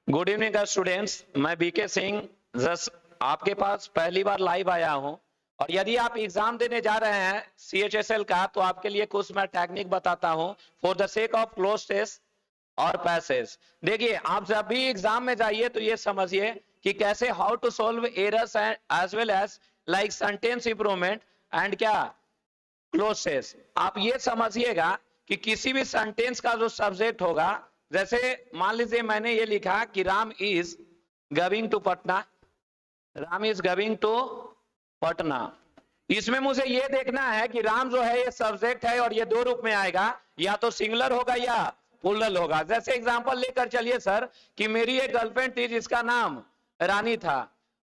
Good evening students, मैं BK Singh just आपके पास पहली बार लाइव आया हूं। और यदि आप एग्जाम देने जा रहे हैं CHSL का, तो आपके लिए कुछ मैं टेक्निक बताता हूं for the sake of cloze test और पैसेज। देखिए, आप जब भी एग्जाम में जाइए तो ये समझिए कि कैसे how to solve errors as well as like sentence improvement and क्या क्लोज टेस्ट। आप ये समझिएगा कि किसी भी सेंटेंस का जो सब्जेक्ट होगा, जैसे मान लीजिए मैंने ये लिखा कि Ram is going to Patna, Ram is going to Patna. इसमें मुझे ये देखना है कि राम जो है ये सब्जेक्ट है और ये दो रूप में आएगा, या तो सिंगुलर होगा या प्लूरल होगा। जैसे एग्जांपल लेकर चलिए सर कि मेरी एक गर्लफ्रेंड थी जिसका नाम रानी था,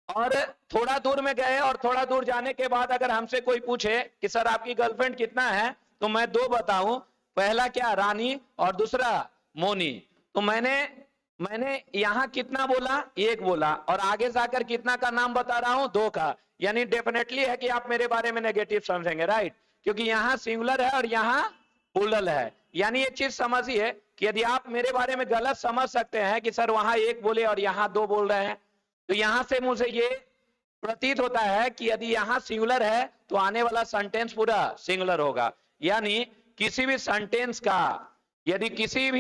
और थोड़ा दूर में गए और थोड़ा दूर जाने के बाद अगर हमसे कोई पूछे कि सर आपकी गर्लफ्रेंड कितना है, तो मैं दो बताऊं, पहला क्या रानी और दूसरा मोनी। तो मैंने यहां कितना बोला, एक बोला, और आगे जाकर कितना का नाम बता रहा हूं, दो का। यानी डेफिनेटली है कि आप मेरे बारे में नेगेटिव समझेंगे, राइट, क्योंकि यहां सिंगुलर है और यहां प्लूरल है। यानी एक चीज समझिए कि यदि आप मेरे बारे में गलत समझ सकते हैं कि सर वहां एक बोले और यहां दो बोल रहे हैं, तो यहां से मुझे ये प्रतीत होता है कि यदि यहां सिंगुलर है तो आने वाला सेंटेंस पूरा सिंगुलर होगा। यानी किसी भी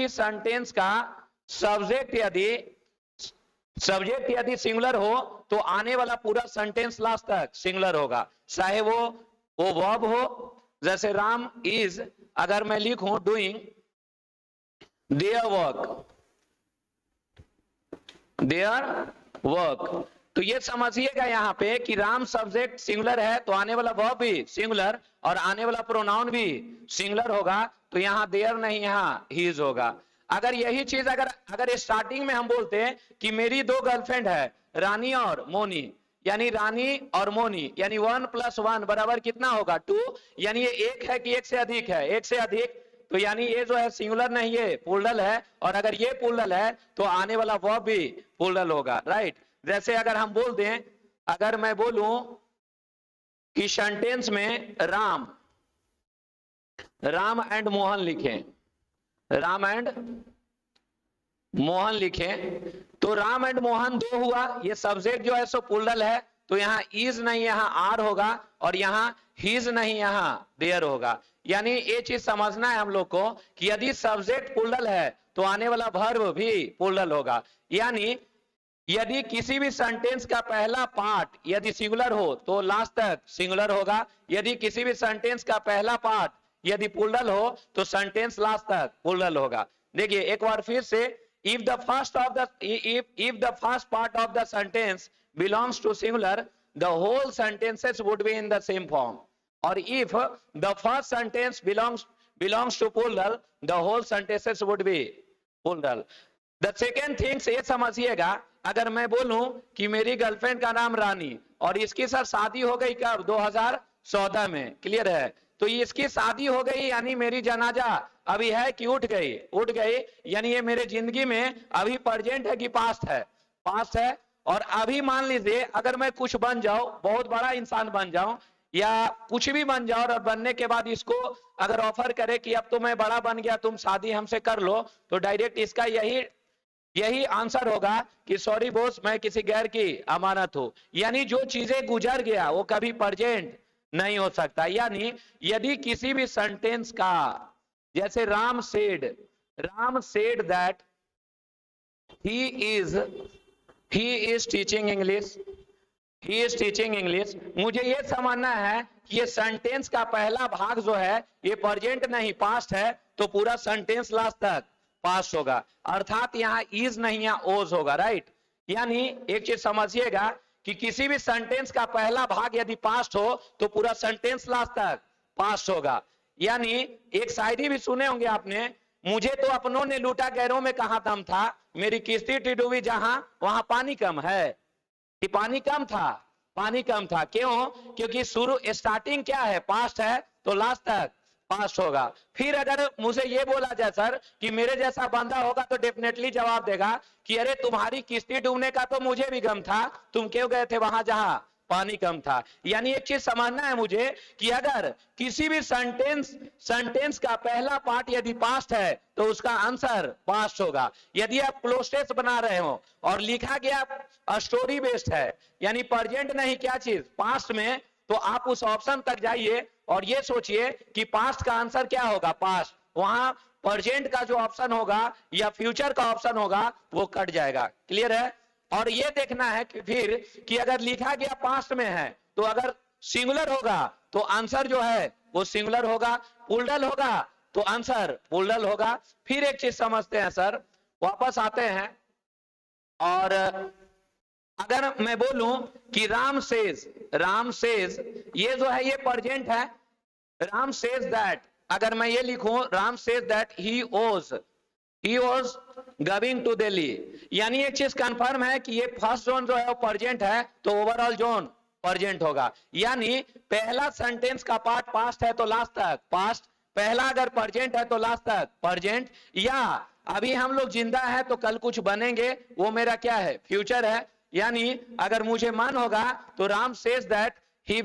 सेंटेंस का सब्जेक्ट यदि सिंगुलर हो तो आने वाला पूरा सेंटेंस लास्ट तक सिंगुलर होगा, चाहे वो वर्ब हो। जैसे राम इज, अगर मैं लिखूं डूइंग देयर वर्क, तो ये समझिएगा यहाँ पे कि राम सब्जेक्ट सिंगुलर है तो आने वाला वर्ब भी सिंगुलर और आने वाला प्रोनाउन भी सिंगुलर होगा। तो यहाँ देयर नहीं, यहाँ हीज होगा। अगर यही चीज अगर स्टार्टिंग में हम बोलते हैं कि मेरी दो गर्लफ्रेंड है, रानी और मोनी, यानी रानी और मोनी, यानी 1 + 1 बराबर कितना होगा, 2। यानी ये एक है कि एक से अधिक है, एक से अधिक। तो यानी ये जो है सिंगुलर नहीं, ये प्लूरल है, और अगर ये प्लूरल है तो आने वाला वर्ब भी प्लूरल होगा, राइट। जैसे अगर हम बोल दें, अगर मैं बोलूं कि सेंटेंस में राम एंड मोहन लिखें, राम एंड मोहन लिखें, तो राम एंड मोहन दो हुआ, ये सब्जेक्ट जो है सो प्लूरल है, तो यहाँ इज नहीं यहाँ आर होगा, और यहाँ हिज नहीं यहाँ देयर होगा। यानी ये चीज समझना है हम लोग को कि यदि सब्जेक्ट प्लूरल है तो आने वाला वर्ब भी प्लूरल होगा। यानी यदि किसी भी सेंटेंस का पहला पार्ट यदि सिंगुलर हो तो लास्ट तक सिंगुलर होगा, यदि किसी भी सेंटेंस का पहला पार्ट यदि प्लूरल हो तो सेंटेंस लास्ट तक प्लूरल होगा। देखिए एक बार फिर से, if the first part of the sentence belongs to singular, the whole sentences would be in the same form, or if the first sentence belongs to plural, the whole sentences would be plural. The second thing ये समझिएगा, अगर मैं बोलूं कि मेरी girlfriend का नाम रानी और इसकी सर शादी हो गई कब, 2014 में, क्लियर है, तो इसकी शादी हो गई यानी मेरी जनाजा अभी है कि उठ गई, यानी ये मेरे जिंदगी में अभी प्रेजेंट है कि पास्ट है। और अभी मान लीजिए अगर मैं कुछ बन जाऊं, बहुत बड़ा इंसान बन जाऊं या कुछ भी बन जाओ, और बनने के बाद इसको अगर ऑफर करे कि अब तो मैं बड़ा बन गया, तुम शादी हमसे कर लो, तो डायरेक्ट इसका यही आंसर होगा कि सॉरी बॉस, मैं किसी गैर की अमानत हूं। यानी जो चीजें गुजर गया वो कभी प्रेजेंट नहीं हो सकता। यानी यदि किसी भी सेंटेंस का, जैसे Ram said that he is teaching English, मुझे ये समझना है कि ये सेंटेंस का पहला भाग जो है ये प्रेजेंट नहीं पास्ट है, तो पूरा सेंटेंस लास्ट तक पास्ट होगा, अर्थात यहाँ इज नहीं यहाँ ओज होगा, राइट। यानी एक चीज समझिएगा कि किसी भी सेंटेंस का पहला भाग यदि पास्ट हो तो पूरा सेंटेंस लास्ट तक पास्ट होगा। यानी एक शायरी भी सुने होंगे आपने, मुझे तो अपनों ने लूटा गैरों में कहां दम था, मेरी किस्ती डूबी जहां वहां पानी कम है। कि पानी कम था, क्यों? क्योंकि शुरू स्टार्टिंग क्या है, पास्ट है, तो लास्ट तक पास्ट होगा। फिर अगर मुझे ये बोला जाए सर कि मेरे जैसा बंदा होगा, तो डेफिनेटली जवाब देगा कि अरे तुम्हारी किस्ती डूबने का तो मुझे भी गम था, तुम क्यों गए थे वहां जहां पानी कम था। यानी एक चीज समझना है मुझे कि अगर किसी भी सेंटेंस का पहला पार्ट यदि पास्ट है तो उसका आंसर पास्ट होगा। यदि आप क्लोज टेंस बना रहे हो और लिखा गया स्टोरी बेस्ड है, यानी प्रेजेंट नहीं, क्या चीज पास्ट में, तो आप उस ऑप्शन तक जाइए और ये सोचिए कि पास्ट का आंसर क्या होगा, पास्ट। वहां प्रेजेंट का जो ऑप्शन होगा या फ्यूचर का ऑप्शन होगा वो कट जाएगा। क्लियर है? और ये देखना है कि फिर कि अगर लिखा गया पास्ट में है तो अगर सिंगुलर होगा तो आंसर जो है वो सिंगुलर होगा, प्लूरल होगा तो आंसर प्लूरल होगा। फिर एक चीज समझते हैं सर, वापस आते हैं, और अगर मैं बोलूं कि राम सेज ये जो है ये प्रेजेंट है, राम सेज दैट, अगर मैं ये लिखूं Ram says that he was going to Delhi, यानी एक चीज कंफर्म है कि ये फर्स्ट जोन जो है वो प्रेजेंट है तो ओवरऑल जोन प्रेजेंट होगा। यानी पहला सेंटेंस का पार्ट पास्ट है तो लास्ट तक पास्ट, पहला अगर प्रेजेंट है तो लास्ट तक प्रेजेंट, या अभी हम लोग जिंदा है तो कल कुछ बनेंगे, वो मेरा क्या है, फ्यूचर है। यानी अगर मुझे मन होगा तो Ram says that he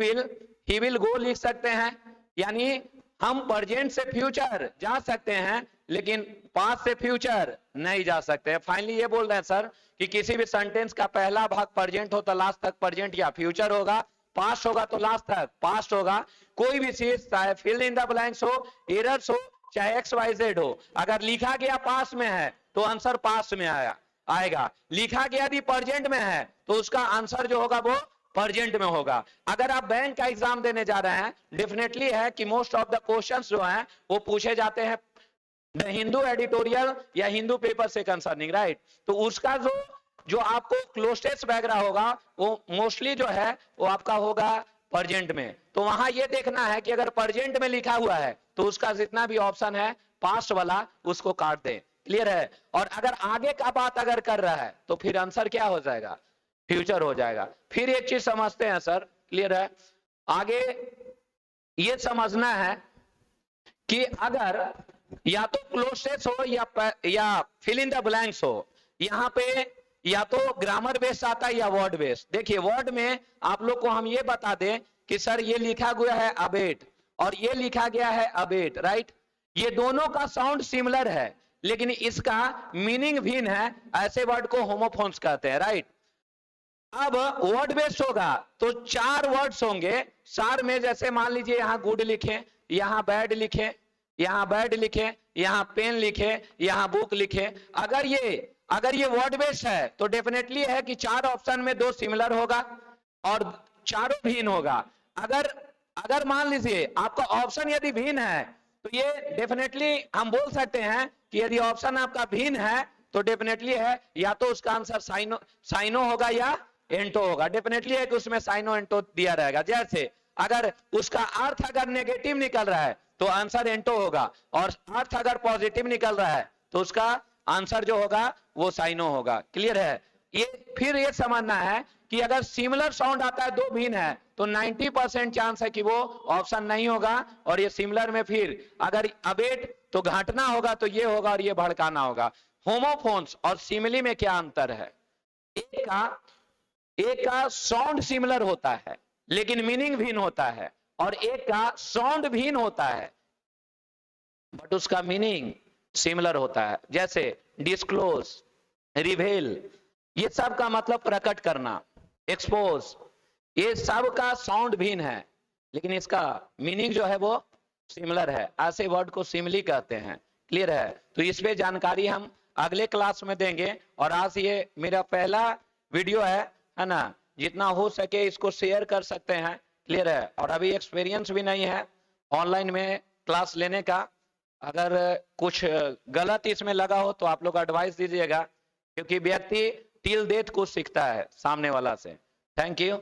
will go लिख सकते हैं, यानी हम प्रेजेंट से फ्यूचर जा सकते हैं लेकिन पास्ट से फ्यूचर नहीं जा सकते। फाइनली ये बोल रहे हैं सर कि किसी भी सेंटेंस का पहला भाग प्रेजेंट हो तो लास्ट तक प्रेजेंट या फ्यूचर होगा, पास्ट होगा तो लास्ट तक पास्ट होगा। कोई भी चीज चाहे फिल इन द ब्लैंक्स हो, एरर्स हो, चाहे XYZ हो, अगर लिखा गया पास्ट में है तो आंसर पास्ट में आएगा, लिखा गया यदि प्रेजेंट में है तो उसका आंसर जो होगा वो प्रेजेंट में होगा। अगर आप बैंक का एग्जाम देने जा रहे हैं, डेफिनेटली है कि मोस्ट ऑफ द क्वेश्चंस जो हैं वो पूछे जाते हैं द हिंदू एडिटोरियल या हिंदू पेपर से कंसर्निंग, राइट। तो उसका जो आपको क्लोजेस्ट बैकग्राउंड होगा वो मोस्टली जो है वो आपका होगा प्रेजेंट में। तो वहां ये देखना है कि अगर प्रेजेंट में लिखा हुआ है तो उसका जितना भी ऑप्शन है पास्ट वाला उसको काट दें। क्लियर है? और अगर आगे का बात अगर कर रहा है तो फिर आंसर क्या हो जाएगा, फ्यूचर हो जाएगा। फिर एक चीज समझते हैं सर, क्लियर है? आगे ये समझना है कि अगर या तो क्लोजेस हो या फिल इन द ब्लैंक्स हो, यहां पे या तो ग्रामर बेस्ड आता है या वर्ड बेस्ड। देखिए वर्ड में आप लोग को हम ये बता दें कि सर ये लिखा गया है अबेट और ये लिखा गया है अबेट, राइट। ये दोनों का साउंड सिमिलर है लेकिन इसका मीनिंग भिन्न है, ऐसे वर्ड को होमोफोन्स कहते हैं, राइट। अब वर्ड बेस्ड होगा तो 4 वर्ड्स होंगे, 4 में जैसे मान लीजिए यहां गुड लिखे, यहां बैड लिखे, यहां बैड लिखे, यहां पेन लिखे, यहां बुक लिखे। अगर ये वर्ड बेस्ड है तो डेफिनेटली है कि 4 ऑप्शन में 2 सिमिलर होगा और चारों भिन्न होगा। अगर मान लीजिए आपका ऑप्शन यदि भिन्न है तो ये डेफिनेटली हम बोल सकते हैं कि यदि ऑप्शन आपका भिन्न है तो डेफिनेटली है या तो उसका आंसर साइनो होगा या एंटो होगा। डेफिनेटली है कि उसमें साइनो एंटो दिया रहेगा। जैसे अगर उसका अर्थ अगर नेगेटिव निकल रहा है तो आंसर एंटो होगा और अर्थ अगर पॉजिटिव निकल रहा है तो उसका आंसर जो होगा वो साइनो होगा। क्लियर है? फिर ये समझना है कि अगर सिमिलर साउंड आता है 2 भिन्न है तो 90% चांस है कि वो ऑप्शन नहीं होगा। और ये सिमिलर में फिर अगर अबेट तो घाटना होगा तो ये होगा और ये भड़काना होगा। होमोफोन्स और सिमिली में क्या अंतर है? एक का साउंड सिमिलर होता है लेकिन मीनिंग भिन्न होता है और एक का साउंड भिन्न होता है बट उसका मीनिंग सिमिलर होता है। जैसे डिस्क्लोज, रिवेल, ये सब का मतलब प्रकट करना, एक्सपोज, ये सब का साउंड भिन्न है लेकिन इसका मीनिंग जो है वो सिमिलर है। ऐसे वर्ड को सिमिली कहते हैं। क्लियर है? तो इस पे जानकारी हम अगले क्लास में देंगे। और आज ये मेरा पहला वीडियो है ना, जितना हो सके इसको शेयर कर सकते हैं। क्लियर है? और अभी एक्सपीरियंस भी नहीं है ऑनलाइन में क्लास लेने का। अगर कुछ गलत इसमें लगा हो तो आप लोग एडवाइस दीजिएगा, क्योंकि व्यक्ति टिल डेथ कुछ सीखता है सामने वाला से। Thank you.